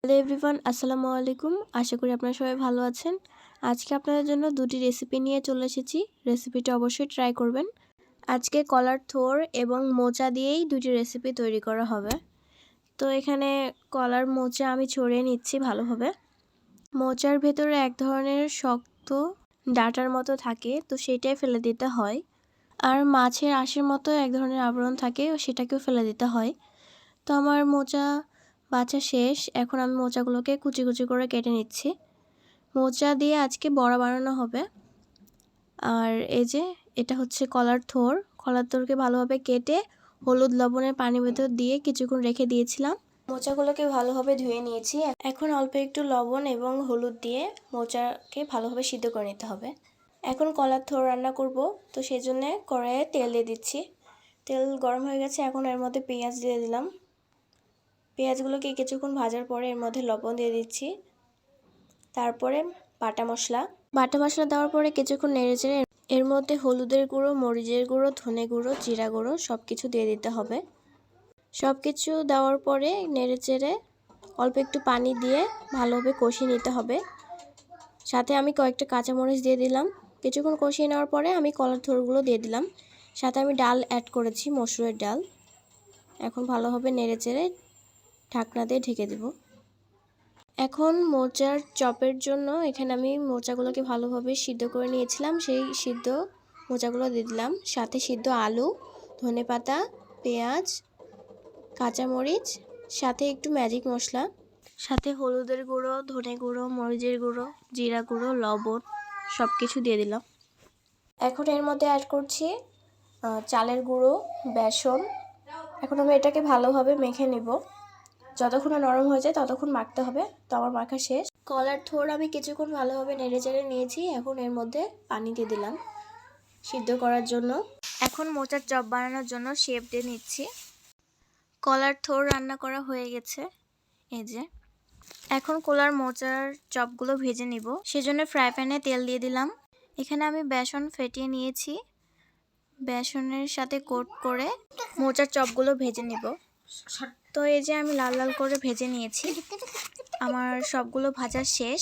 Hello everyone, আসসালামু আলাইকুম। আশা করি আপনারা সবাই ভালো আছেন। আজকে আপনাদের জন্য দুটি রেসিপি নিয়ে চলে এসেছি। রেসিপিটা অবশ্যই ট্রাই করবেন। আজকে কলার থোড় এবং মোচা দিয়েই দুটি রেসিপি তৈরি করা হবে। তো এখানে কলার মোচা আমি ছড়িয়ে নিচ্ছি ভালোভাবে। মোচার ভেতরে এক ধরনের শক্ত ডাঁটার মতো থাকে, তো সেটাই ফেলে দিতে হয়। আর মাছের আঁশের মতো এক ধরনের আবরণ থাকে, সেটাকেও ফেলে দিতে হয়। তো আমার মোচা বাছা শেষ। এখন আমি মোচাগুলোকে কুচি কুচি করে কেটে নিচ্ছি। মোচা দিয়ে আজকে বড়া বানানো হবে। আর এই যে এটা হচ্ছে কলার থোড়। কলার থোড়কে ভালোভাবে কেটে হলুদ লবণের পানির ভেতর দিয়ে কিছুক্ষণ রেখে দিয়েছিলাম। মোচাগুলোকে ভালোভাবে ধুয়ে নিয়েছি। এখন অল্প একটু লবণ এবং হলুদ দিয়ে মোচাকে ভালোভাবে সিদ্ধ করে নিতে হবে। এখন কলার থোড় রান্না করব, তো সেই জন্য কড়াইয়ে তেল দিয়ে দিচ্ছি। তেল গরম হয়ে গেছে, এখন এর মধ্যে পেঁয়াজ দিয়ে দিলাম। পেঁয়াজগুলোকে কিছুক্ষণ ভাজার পরে এর মধ্যে লবণ দিয়ে দিচ্ছি। তারপরে বাটা মশলা দেওয়ার পরে কিছুক্ষণ নেড়েচেড়ে এর মধ্যে হলুদের গুঁড়ো, মরিচের গুঁড়ো, ধনে গুঁড়ো, জিরা গুঁড়ো সব কিছু দিয়ে দিতে হবে। সব কিছু দেওয়ার পরে নেড়েচেড়ে অল্প একটু পানি দিয়ে ভালোভাবে কষিয়ে নিতে হবে। সাথে আমি কয়েকটা কাঁচামরিচ দিয়ে দিলাম। কিছুক্ষণ কষিয়ে নেওয়ার পরে আমি কলার থোড়গুলো দিয়ে দিলাম। সাথে আমি ডাল অ্যাড করেছি, মসুরের ডাল। এখন ভালোভাবে নেড়েচেড়ে ঢাকনা দিয়ে ঢেকে দেব। এখন মোচার চপের জন্য এখানে আমি মোচাগুলোকে ভালোভাবে সিদ্ধ করে নিয়েছিলাম, সেই সিদ্ধ মোচাগুলো দিয়ে দিলাম। সাথে সিদ্ধ আলু, ধনেপাতা, পেঁয়াজ, কাঁচামরিচ, সাথে একটু ম্যাজিক মশলা, সাথে হলুদের গুঁড়ো, ধনে গুঁড়ো, মরিচের গুঁড়ো, জিরা গুঁড়ো, লবণ সব কিছু দিয়ে দিলাম। এখন এর মধ্যে অ্যাড করছি চালের গুঁড়ো, বেসন। এখন আমি এটাকে ভালোভাবে মেখে নিব। যতক্ষণ নরম হয়ে যায় ততক্ষণ মাখতে হবে। তো আমার মাখা শেষ। কলার থোড় আমি কিছুক্ষণ ভালোভাবে নেড়েচেড়ে নিয়েছি। এখন এর মধ্যে পানি দিয়ে দিলাম সিদ্ধ করার জন্য। এখন মোচার চপ বানানোর জন্য শেপ দিয়ে নিচ্ছি। কলার থোড় রান্না করা হয়ে গেছে, এই যে। এখন কলার মোচার চপগুলো ভেজে নিব, সেজন্য ফ্রাই প্যানে তেল দিয়ে দিলাম। এখানে আমি বেসন ফেটিয়ে নিয়েছি। বেসনের সাথে কোট করে মোচার চপগুলো ভেজে নিব। তো এই যে আমি লাল লাল করে ভেজে নিয়েছি। আমার সবগুলো ভাজা শেষ।